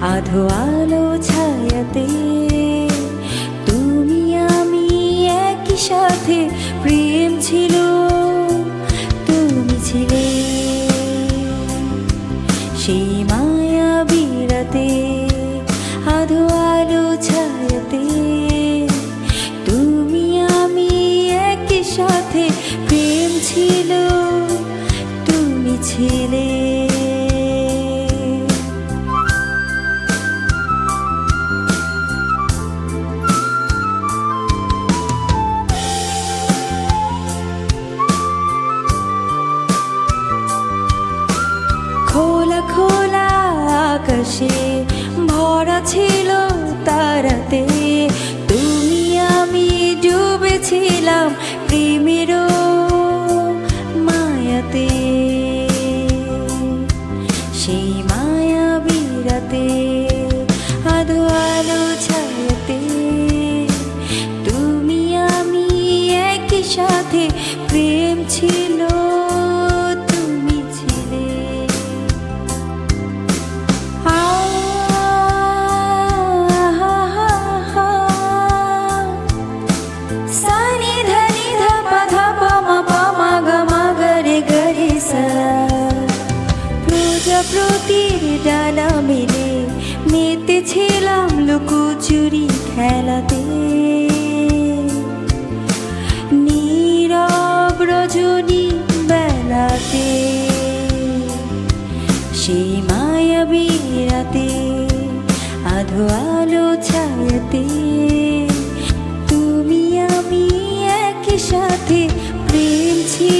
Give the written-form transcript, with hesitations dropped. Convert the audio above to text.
আধো আলো ছায়াতে তুমি আমি একই সাথে, প্রেম ছিল তুমি ছিলে সেই মায়াবী রাতে। আধো আলো ছায়াতে তুমি আমি একই সাথে, প্রেম ছিল তুমি ছিলে। খোলা খোলা আকাশে ভরা ছিল তারাতে, তুমি আমি ডুবেছিলাম প্রেমেরও মায়াতে। সেই মায়াবী রাতে আধো আলো ছায়াতে তুমি আমি একই সাথে, প্রেম ছিল তুমি ছিলে। প্রজাপতির ডানা মেলে মেতেছিলাম লুকোচুরি খেলাতে, নীরব রজনী বেলাতে। সেই মায়াবী রাতে আধো আলো ছায়াতে তুমি আমি একই সাথে, প্রেম ছিল